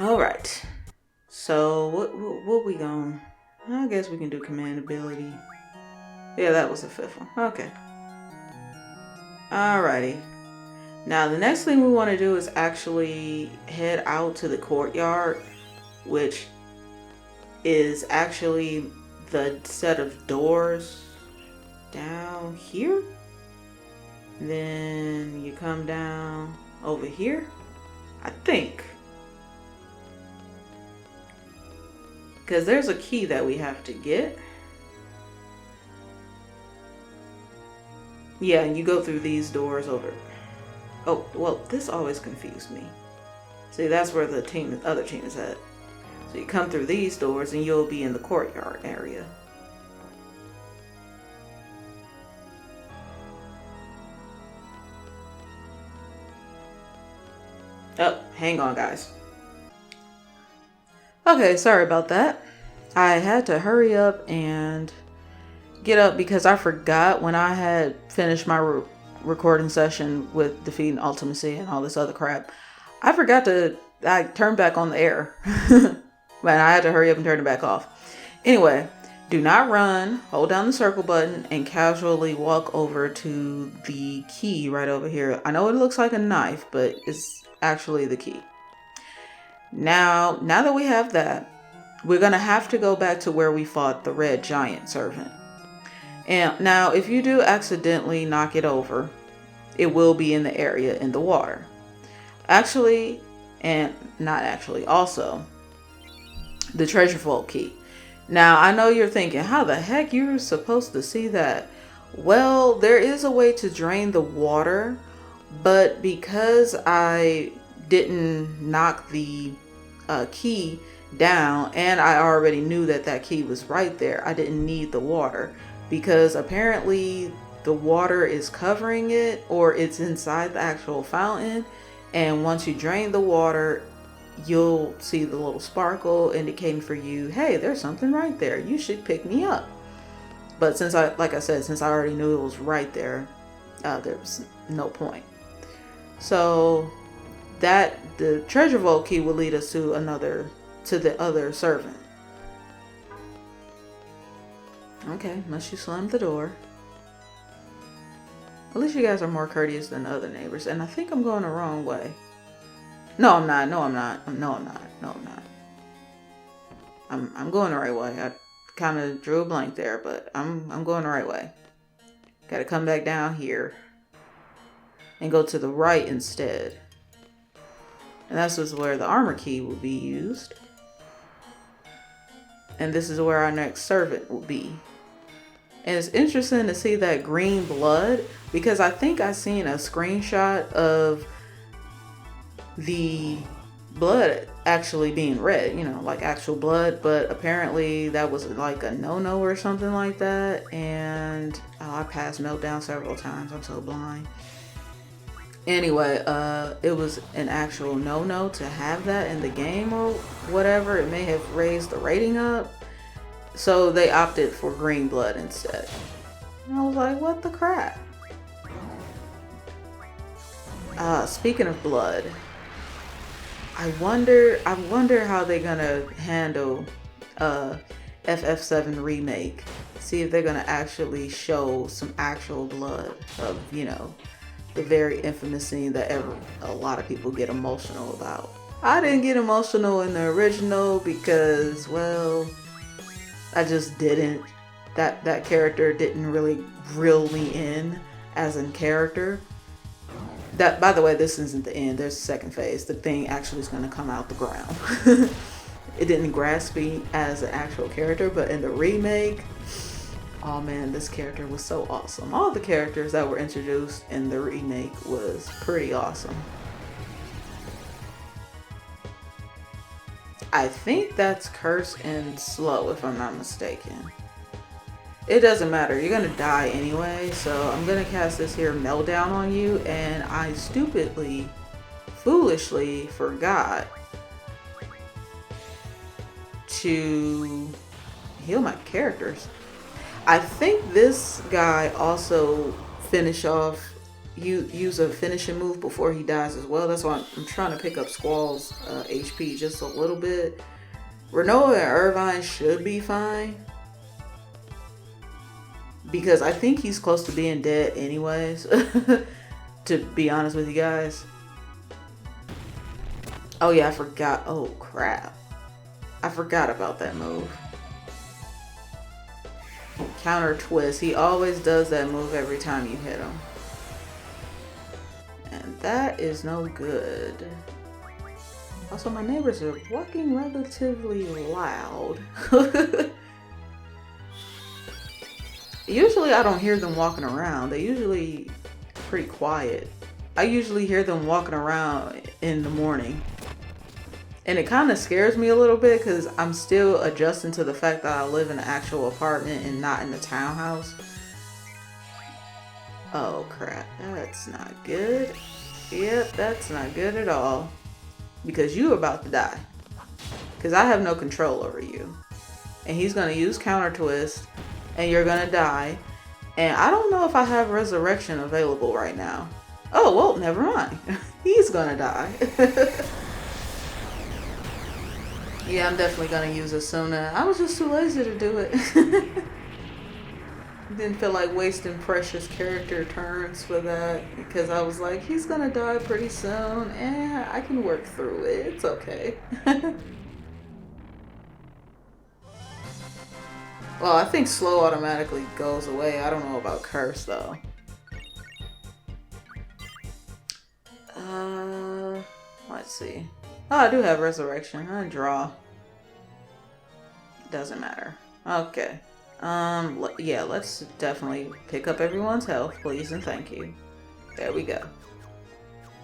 All right. So what we going? I guess we can do command ability. Yeah, that was the fifth one. Okay. Alrighty. Now the next thing we want to do is actually head out to the courtyard, which is actually the set of doors down here. Then you come down over here, I think. Because there's a key that we have to get. Yeah, and you go through these doors over. Oh, well, this always confused me. See, that's where the other team is at. So you come through these doors and you'll be in the courtyard area. Oh, hang on, guys. Okay, sorry about that. I had to hurry up and get up because I forgot when I had finished my recording session with defeating Ultimecia and all this other crap. I forgot to turn back on the air. But I had to hurry up and turn it back off. Anyway, do not run. Hold down the circle button and casually walk over to the key right over here. I know it looks like a knife, but it's actually the key. Now that we have that, we're going to have to go back to where we fought the red giant servant. And now if you do accidentally knock it over, it will be in the area in the water. Actually, and not actually, also, the treasure vault key. Now, I know you're thinking, how the heck you're supposed to see that? Well, there is a way to drain the water, but because I didn't knock the key down and I already knew that key was right there, I didn't need the water because apparently the water is covering it or it's inside the actual fountain, and once you drain the water, you'll see the little sparkle indicating for you, hey, there's something right there, you should pick me up. But since I already knew it was right there, there was no point. So that the treasure vault key will lead us to the other servant. Okay, must you slam the door? At least you guys are more courteous than other neighbors, and I think I'm going the wrong way. No, I'm not. I'm going the right way. I kind of drew a blank there, but I'm going the right way. Got to come back down here and go to the right instead. And this is where the armor key will be used. And this is where our next servant will be. And it's interesting to see that green blood, because I think I seen a screenshot of the blood actually being red, like actual blood, but apparently that was like a no-no or something like that. And I passed meltdown several times. I'm so blind. Anyway, it was an actual no-no to have that in the game or whatever. It may have raised the rating up, so they opted for green blood instead. And I was like, what the crap? Speaking of blood, I wonder how they're gonna handle FF7 remake. See if they're gonna actually show some actual blood of, the very infamous scene that a lot of people get emotional about. I didn't get emotional in the original because, well, I just didn't. That character didn't really reel me in as a character. That, by the way, this isn't the end. There's a second phase. The thing actually is going to come out the ground. It didn't grasp me as an actual character, but in the remake, oh man, this character was so awesome. All the characters that were introduced in the remake was pretty awesome. I think that's Curse and Slow, if I'm not mistaken. It doesn't matter. You're gonna die anyway, so I'm gonna cast this here Meltdown on you, and I stupidly, foolishly forgot to heal my characters. I think this guy also finish off use a finishing move before he dies as well. That's why I'm trying to pick up Squall's HP just a little bit. Renoa and Irvine should be fine, because I think he's close to being dead anyways, to be honest with you guys. Oh yeah, I forgot. Oh crap. I forgot about that move. Counter twist. He always does that move every time you hit him. And that is no good. Also, my neighbors are walking relatively loud. Usually I don't hear them walking around. They're usually pretty quiet. I usually hear them walking around in the morning. And it kind of scares me a little bit because I'm still adjusting to the fact that I live in an actual apartment and not in a townhouse. Oh crap, that's not good. Yep, that's not good at all. Because you're about to die. Because I have no control over you. And he's going to use counter twist. And you're going to die. And I don't know if I have resurrection available right now. Oh, well, never mind. He's going to die. Yeah, I'm definitely going to use Asuna. I was just too lazy to do it. Didn't feel like wasting precious character turns for that, because I was like, he's gonna die pretty soon, and I can work through it. It's okay. Well, I think slow automatically goes away. I don't know about curse though. Let's see. Oh, I do have resurrection. I draw. Doesn't matter. Okay. Yeah, let's definitely pick up everyone's health, please and thank you. There we go.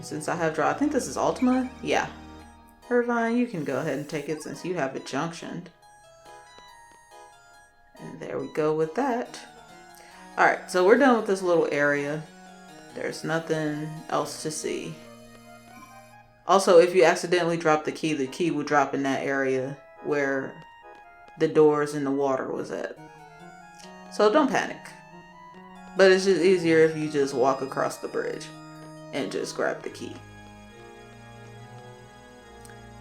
Since I have draw, I think this is Ultima? Yeah. Irvine, you can go ahead and take it since you have it junctioned. And there we go with that. Alright, so we're done with this little area. There's nothing else to see. Also, if you accidentally drop the key will drop in that area where the doors in the water was at. So don't panic. But it's just easier if you just walk across the bridge and just grab the key.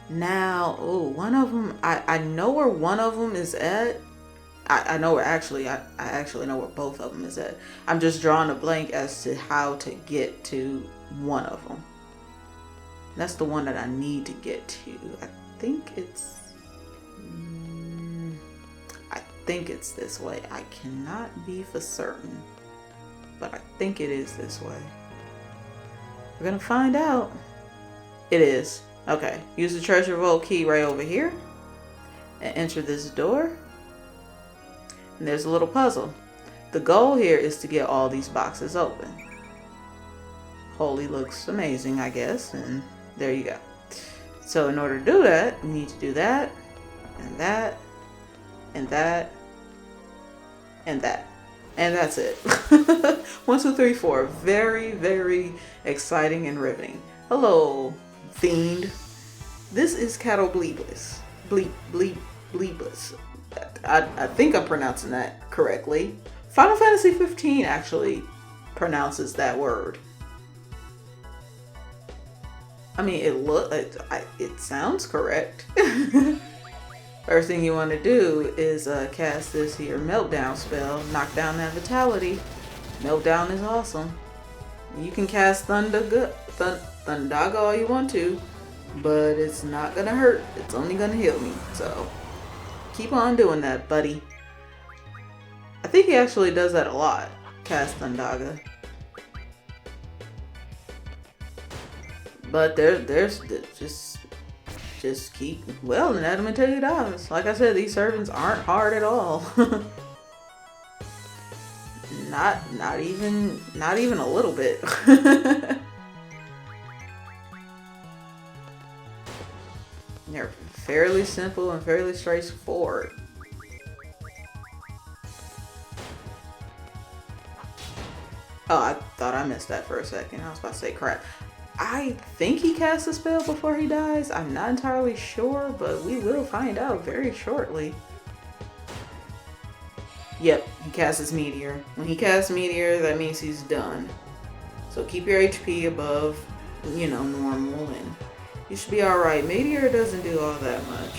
Now, oh, one of them, I know where one of them is at. I know where actually, I actually know where both of them is at. I'm just drawing a blank as to how to get to one of them. That's the one that I need to get to. I think it's this way. I cannot be for certain, but I think it is this way. We're gonna find out. It is. Okay, use the treasure vault key right over here and enter this door. And there's a little puzzle. The goal here is to get all these boxes open. Holy looks amazing, I guess, and there you go. So in order to do that, we need to do that, and that, and that, and that. And that's it. 1, 2, 3, 4. Very, very exciting and riveting. Hello, Fiend. This is Cattle Bleebless. Bleebless. I think I'm pronouncing that correctly. Final Fantasy 15 actually pronounces that word. I mean, it sounds correct. First thing you want to do is cast this here Meltdown spell. Knock down that vitality. Meltdown is awesome. You can cast Thundaga all you want to, but it's not gonna hurt. It's only gonna heal me. So keep on doing that, buddy. I think he actually does that a lot. Cast Thundaga. But there's just keep, well, and Adam until he dies. Like I said, these servants aren't hard at all. not even a little bit. They're fairly simple and fairly straightforward. Oh, I thought I missed that for a second. I was about to say crap. I think he casts a spell before he dies. I'm not entirely sure, but we will find out very shortly. Yep, he casts his meteor. When he casts meteor, that means he's done. So keep your HP above, normal, and you should be alright. Meteor doesn't do all that much.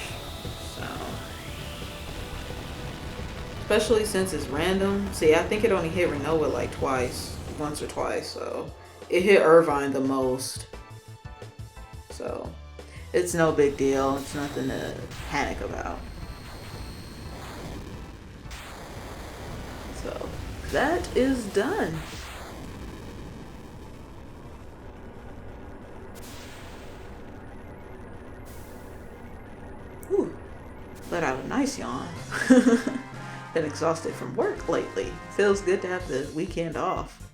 So, especially since it's random. See, I think it only hit Renoa like once or twice. So it hit Irvine the most. So it's no big deal. It's nothing to panic about. So that is done. Whew. Let out a nice yawn. Been exhausted from work lately. Feels good to have the weekend off.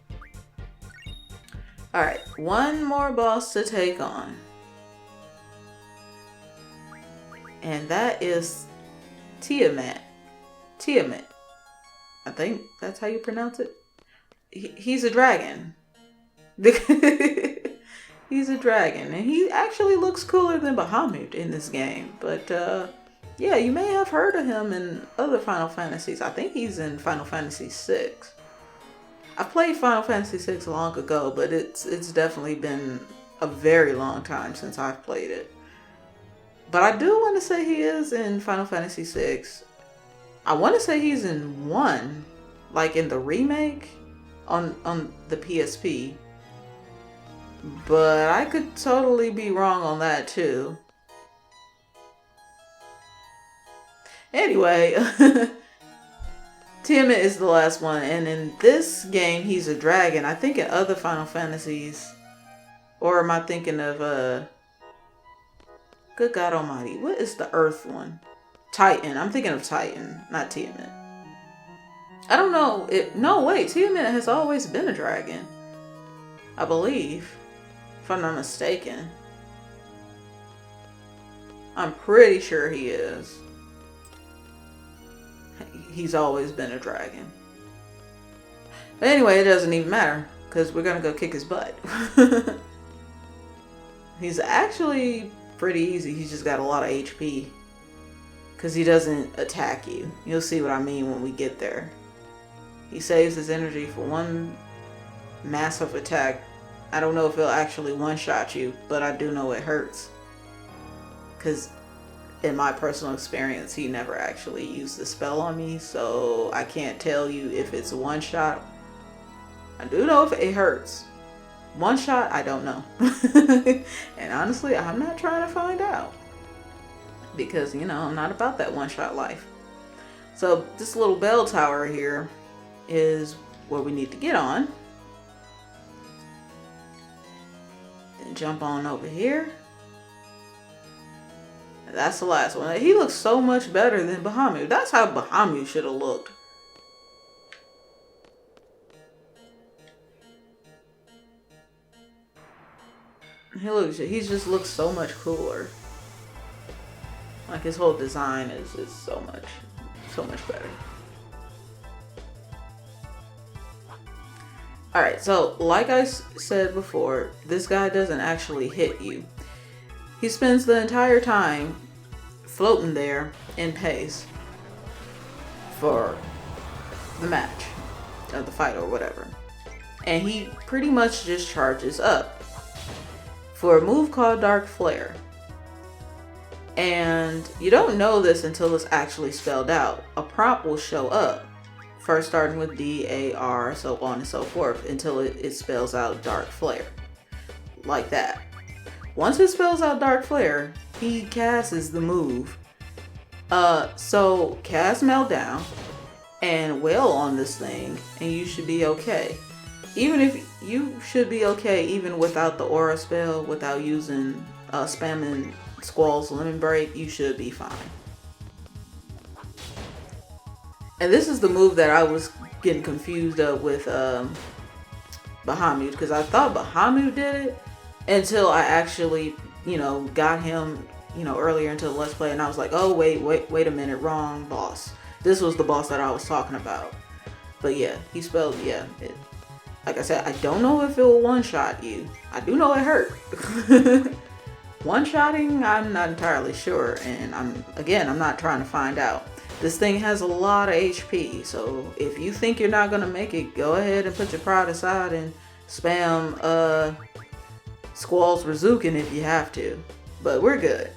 Alright, one more boss to take on. And that is Tiamat. Tiamat. I think that's how you pronounce it. He's a dragon. He's a dragon, and he actually looks cooler than Bahamut in this game. But yeah, you may have heard of him in other Final Fantasies. I think he's in Final Fantasy VI. I played Final Fantasy VI long ago, but it's definitely been a very long time since I've played it. But I do want to say he is in Final Fantasy VI. I want to say he's in 1, like in the remake on the PSP. But I could totally be wrong on that too. Anyway, Tiamat is the last one, and in this game he's a dragon. I think in other Final Fantasies, or am I thinking of good God Almighty, what is the Earth one? Titan. I'm thinking of Titan, not Tiamat. I don't know. No, wait. Tiamat has always been a dragon, I believe, if I'm not mistaken. I'm pretty sure he is. He's always been a dragon. But anyway, it doesn't even matter, because we're going to go kick his butt. He's actually pretty easy. He's just got a lot of HP. Because he doesn't attack you. You'll see what I mean when we get there. He saves his energy for one massive attack. I don't know if he'll actually one-shot you, but I do know it hurts. Because in my personal experience, he never actually used the spell on me, so I can't tell you if it's a one-shot. I do know if it hurts. One shot, I don't know. And honestly, I'm not trying to find out. Because, I'm not about that one-shot life. So this little bell tower here is where we need to get on. Then jump on over here. And that's the last one. He looks so much better than Bahamut. That's how Bahamut should have looked. He just looks so much cooler. Like his whole design is so much better. Alright, so like I said before, this guy doesn't actually hit you. He spends the entire time floating there in pace for the match, or the fight, or whatever. And he pretty much just charges up for a move called Dark Flare. And you don't know this until it's actually spelled out. A prompt will show up, first starting with D-A-R, so on and so forth, until it spells out Dark Flare. Like that. Once it spells out Dark Flare, he casts the move. So cast Meltdown and wail on this thing, and you should be okay. Even if you should be okay, even without the aura spell, without using spamming Squall's Lemon Break, you should be fine. And this is the move that I was getting confused up with Bahamut, because I thought Bahamut did it until I actually, got him, earlier into the Let's Play, and I was like, oh, wait a minute, wrong boss. This was the boss that I was talking about. But yeah, he spelled, like I said, I don't know if it will one-shot you. I do know it hurt. One-shotting, I'm not entirely sure, and I'm not trying to find out. This thing has a lot of HP, so if you think you're not going to make it, go ahead and put your pride aside and spam Squall's Bazookin if you have to. But we're good.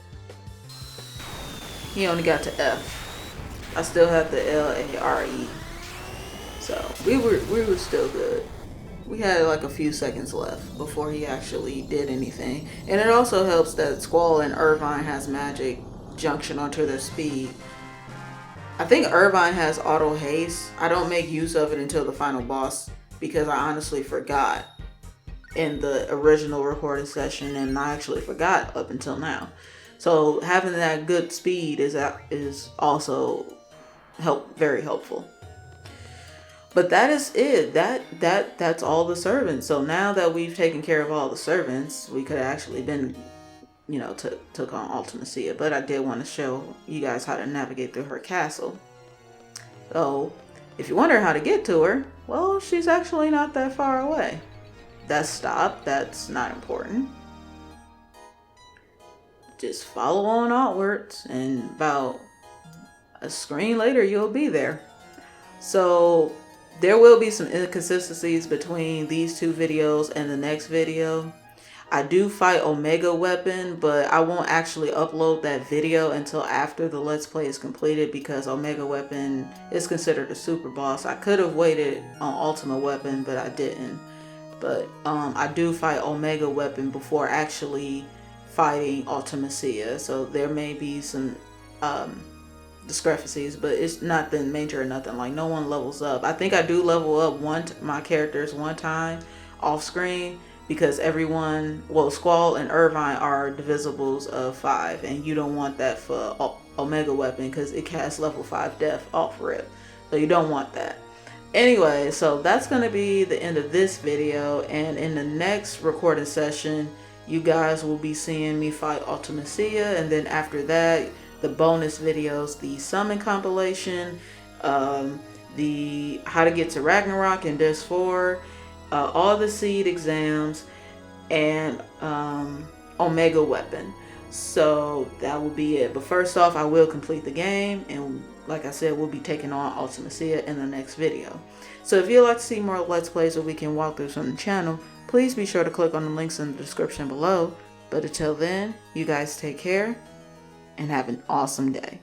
He only got to F. I still have the LARE. So we were still good. We had like a few seconds left before he actually did anything. And it also helps that Squall and Irvine has magic junction onto their speed. I think Irvine has auto haste. I don't make use of it until the final boss because I honestly forgot in the original recording session, and I actually forgot up until now. So having that good speed is also very helpful. But that is it. That's all the servants. So now that we've taken care of all the servants, we could have actually been, took on Ultimecia. But I did want to show you guys how to navigate through her castle. So if you wonder how to get to her, well, she's actually not that far away. That's stop. That's not important. Just follow on outwards, and about a screen later, you'll be there. So there will be some inconsistencies between these two videos and the next video. I do fight Omega Weapon, but I won't actually upload that video until after the Let's Play is completed because Omega Weapon is considered a super boss. I could have waited on Ultimate Weapon, but I didn't. But I do fight Omega Weapon before actually fighting Ultimecia, so there may be some discrepancies, but it's nothing major or nothing. Like, no one levels up. I think I do level up my characters one time off screen because everyone, well, Squall and Irvine are divisibles of 5, and you don't want that for Omega Weapon because it casts level 5 death off rip, so you don't want that. Anyway, so that's going to be the end of this video, and in the next recording session, you guys will be seeing me fight Ultimecia, and then after that, the bonus videos, the summon compilation, the how to get to Ragnarok in Disc 4, all the seed exams, and Omega Weapon. So that will be it. But first off, I will complete the game, and like I said, we'll be taking on Ultimecia in the next video. So if you'd like to see more Let's Plays or weekend walkthroughs on the channel, please be sure to click on the links in the description below. But until then, you guys take care and have an awesome day.